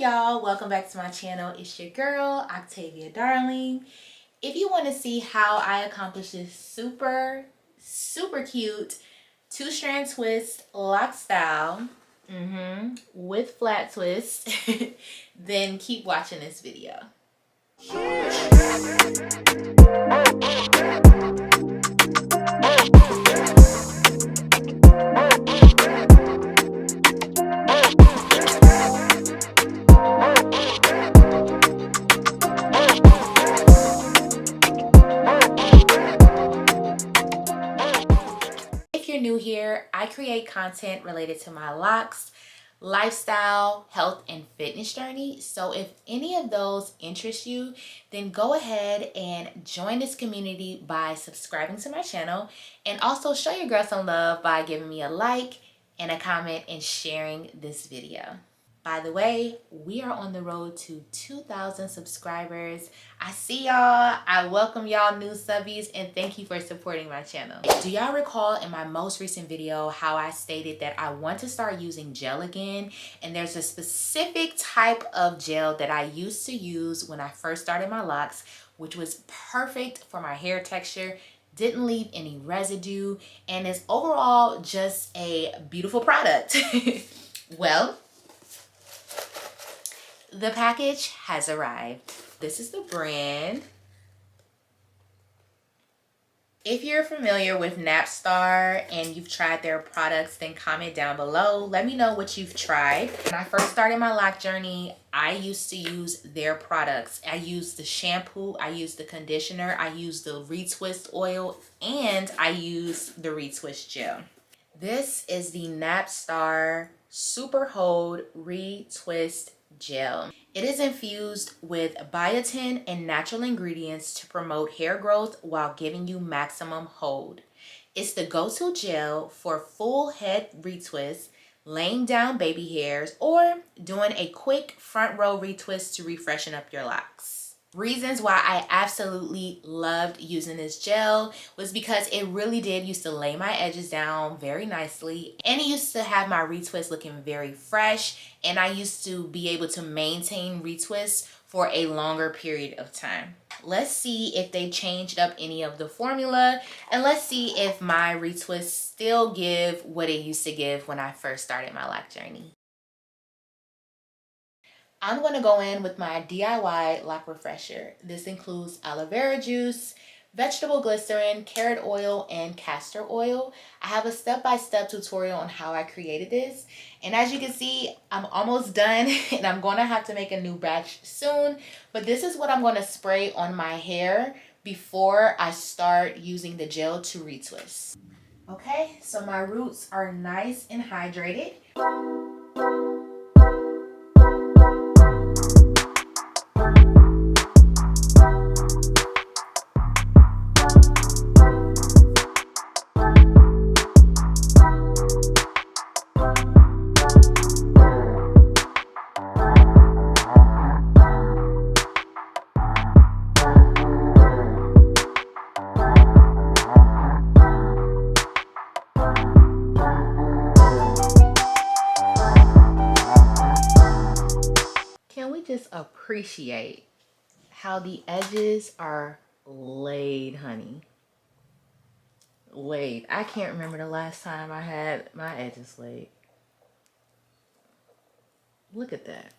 y'all? Welcome back to my channel. It's your girl, Octavia.Darling. If you want to see how I accomplish this super cute 2-strand twist lock style with flat twist, then keep watching this video. If you're new here, I create content related to my locks, lifestyle, health, and fitness journey. So if any of those interest you, then go ahead and join this community by subscribing to my channel, and also show your girl some love by giving me a like and a comment and sharing this video. By the way, we are on the road to 2,000 subscribers. I see y'all. I welcome y'all new subbies and thank you for supporting my channel. Do y'all recall in my most recent video how I stated that I want to start using gel again? And there's a specific type of gel that I used to use when I first started my locks, which was perfect for my hair texture, didn't leave any residue, and is overall just a beautiful product. Well, the package has arrived. This is the brand. If you're familiar with Nappstar and you've tried their products, then comment down below. Let me know what you've tried. When I first started my lock journey, I used to use their products. I used the shampoo, I used the conditioner, I used the retwist oil, and I used the retwist gel. This is the Nappstar Superhold retwist gel. It is infused with biotin and natural ingredients to promote hair growth while giving you maximum hold. It's the go-to gel for full head retwist, laying down baby hairs, or doing a quick front row retwist to refreshen up your locks. Reasons why I absolutely loved using this gel was because it really did used to lay my edges down very nicely, and it used to have my retwist looking very fresh, and I used to be able to maintain retwists for a longer period of time. Let's see if they changed up any of the formula, and let's see if my retwists still give what it used to give when I first started my lock journey. I'm going to go in with my DIY lock refresher. This includes aloe vera juice, vegetable glycerin, carrot oil, and castor oil. I have a step-by-step tutorial on how I created this. And as you can see, I'm almost done and I'm going to have to make a new batch soon. But this is what I'm going to spray on my hair before I start using the gel to retwist. Okay, so my roots are nice and hydrated. Can we just appreciate how the edges are laid, honey? Laid. I can't remember the last time I had my edges laid. Look at that.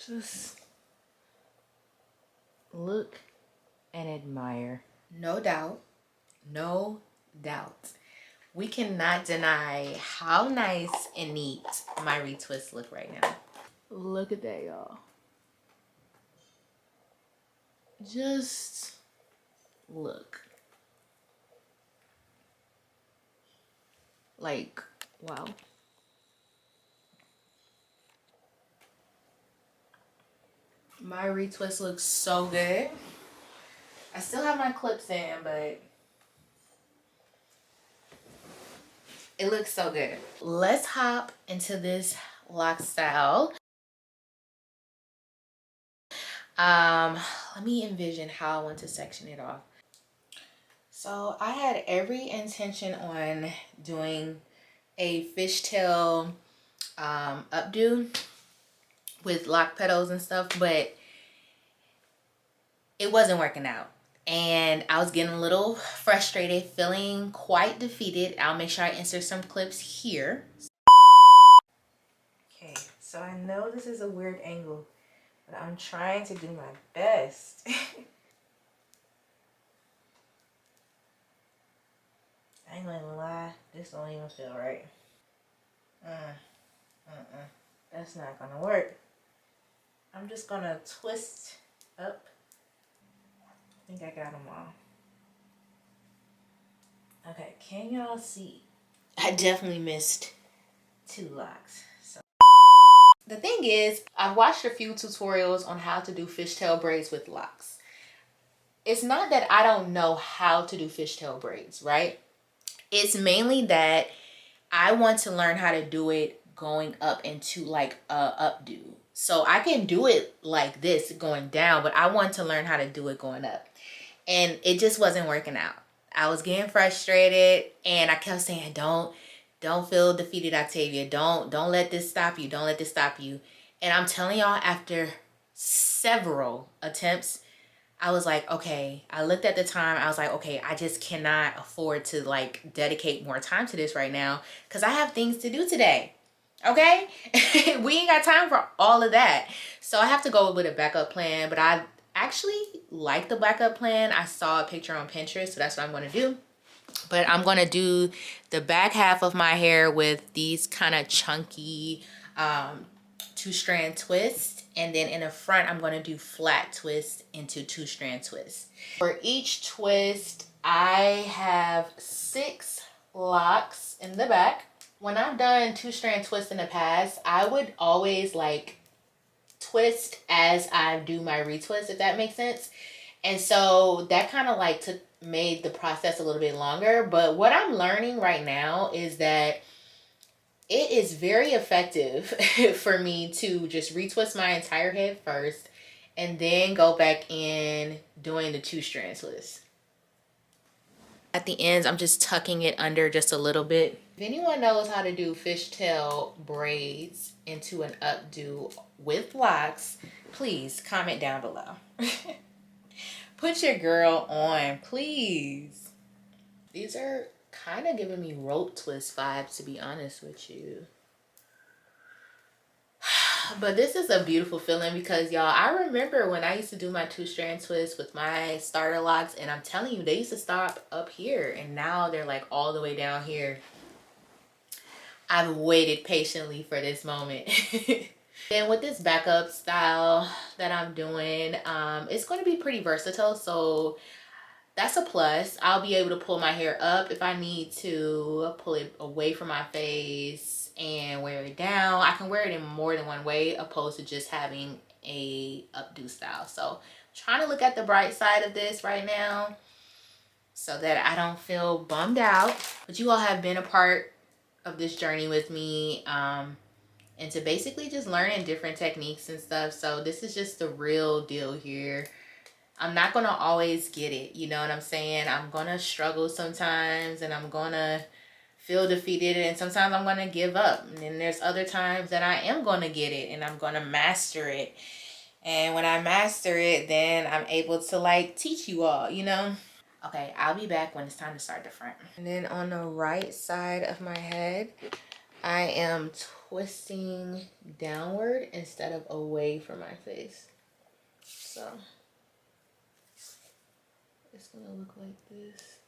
Just look and admire. No doubt, no doubt, we cannot deny how nice and neat my retwists look right now. Look at that, y'all. Just look. Like, wow. My retwist looks so good. I still have my clips in, but it looks so good. Let's hop into this lock style. Let me envision how I want to section it off. So I had every intention on doing a fishtail updo with lock petals and stuff, but it wasn't working out. And I was getting a little frustrated, feeling quite defeated. I'll make sure I insert some clips here. Okay, so I know this is a weird angle, but I'm trying to do my best. I ain't gonna lie, this don't even feel right. That's not gonna work. I'm just gonna twist up. I think I got them all. Okay, can y'all see? I definitely missed 2 locks. So the thing is, I've watched a few tutorials on how to do fishtail braids with locks. It's not that I don't know how to do fishtail braids, right? It's mainly that I want to learn how to do it going up into like a updo. So I can do it like this going down, but I want to learn how to do it going up. And it just wasn't working out. I was getting frustrated and I kept saying, don't feel defeated, Octavia. Don't let this stop you. Don't let this stop you. And I'm telling y'all, after several attempts, I was like, okay, I looked at the time. I was like, okay, I just cannot afford to like dedicate more time to this right now because I have things to do today. Okay? We ain't got time for all of that. So I have to go with a backup plan, but I actually like the backup plan. I saw a picture on Pinterest, so that's what I'm going to do. But I'm going to do the back half of my hair with these kind of chunky 2-strand twists. And then in the front, I'm going to do flat twists into 2-strand twists. For each twist, I have 6 locks in the back. When I've done 2-strand twists in the past, I would always like twist as I do my retwist, if that makes sense. And so that kind of like made the process a little bit longer. But what I'm learning right now is that it is very effective for me to just retwist my entire head first and then go back in doing the 2-strand twist. At the ends, I'm just tucking it under just a little bit. If anyone knows how to do fishtail braids into an updo with locks, please comment down below. Put your girl on, please. These are kind of giving me rope twist vibes, to be honest with you. But this is a beautiful feeling because y'all, I remember when I used to do my 2-strand twists with my starter locks, and I'm telling you, they used to stop up here and now they're like all the way down here. I've waited patiently for this moment. Then with this backup style that I'm doing, it's going to be pretty versatile, so that's a plus. I'll be able to pull my hair up if I need to, pull it away from my face and wear it down. I can wear it in more than one way opposed to just having a updo style. So I'm trying to look at the bright side of this right now so that I don't feel bummed out. But you all have been a part of this journey with me, and to basically just learning different techniques and stuff. So this is just the real deal here. I'm not going to always get it. You know what I'm saying? I'm going to struggle sometimes and I'm going to feel defeated and sometimes I'm going to give up. And then there's other times that I am going to get it and I'm going to master it. And when I master it, then I'm able to like teach you all, you know? Okay, I'll be back when it's time to start the front. And then on the right side of my head, I am twisting downward instead of away from my face. So it's gonna look like this.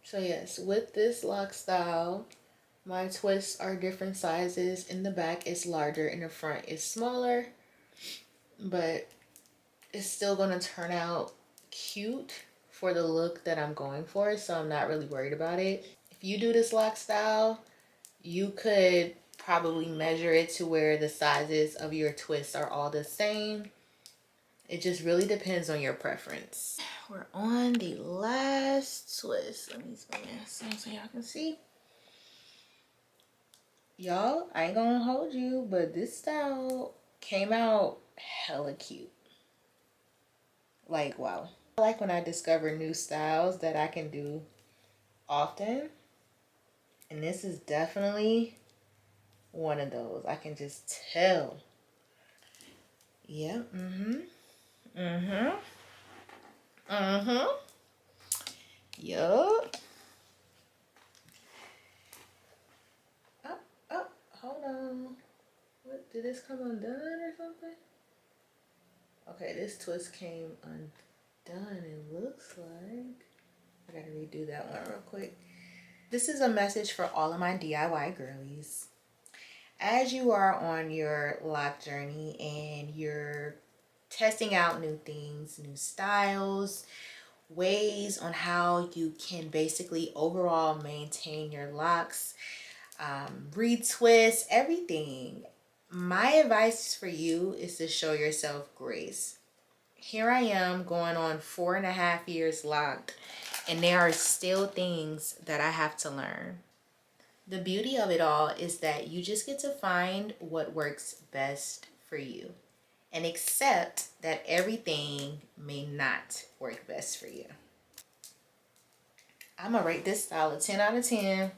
So yes, with this lock style, my twists are different sizes. In the back it's larger, in the front it's smaller, but it's still gonna turn out cute for the look that I'm going for, so I'm not really worried about it. If you do this lock style, you could probably measure it to where the sizes of your twists are all the same. It just really depends on your preference. We're on the last twist. Let me zoom in so y'all can see. Y'all, I ain't gonna hold you, but this style came out hella cute. Like, wow. I like when I discover new styles that I can do often. And this is definitely one of those. I can just tell. Yep. Yup. Oh, hold on. What, did this come undone or something? Okay, this twist came undone, it looks like. I gotta redo that one real quick. This is a message for all of my DIY girlies. As you are on your lock journey and you're testing out new things, new styles, ways on how you can basically overall maintain your locks, retwist, everything, my advice for you is to show yourself grace. Here I am going on 4.5 years locked, and there are still things that I have to learn. The beauty of it all is that you just get to find what works best for you and accept that everything may not work best for you. I'm gonna rate this style a 10 out of 10.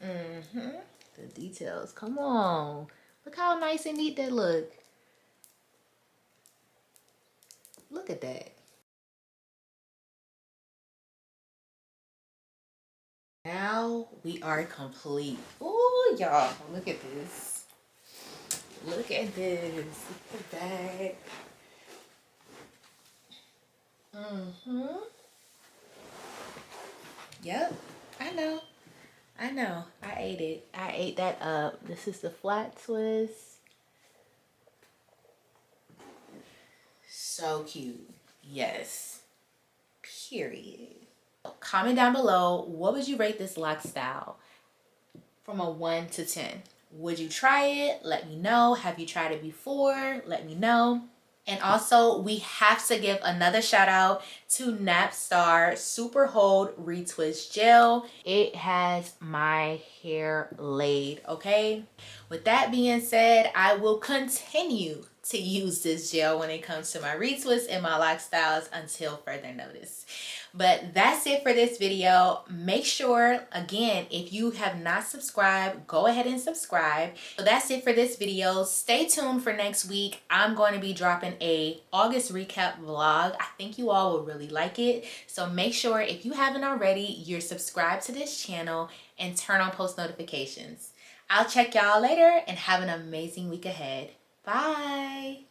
The details, come on. Look how nice and neat that look. Look at that. Now we are complete. Oh, y'all, look at this. Look at this. Look at the bag. Yep, I know. I ate it. I ate that up. This is the flat twist. So cute. Yes. Period. Comment down below, what would you rate this lock style from a 1 to 10? Would you try it? Let me know. Have you tried it before? Let me know. And also, we have to give another shout out to Nappstar Superhold Retwist Gel. It has my hair laid, okay? With that being said, I will continue to use this gel when it comes to my retwists and my lock styles until further notice. But that's it for this video. Make sure, again, if you have not subscribed, go ahead and subscribe. So that's it for this video. Stay tuned for next week. I'm going to be dropping a August recap vlog. I think you all will really like it. So make sure, if you haven't already, you're subscribed to this channel and turn on post notifications. I'll check y'all later and have an amazing week ahead. Bye.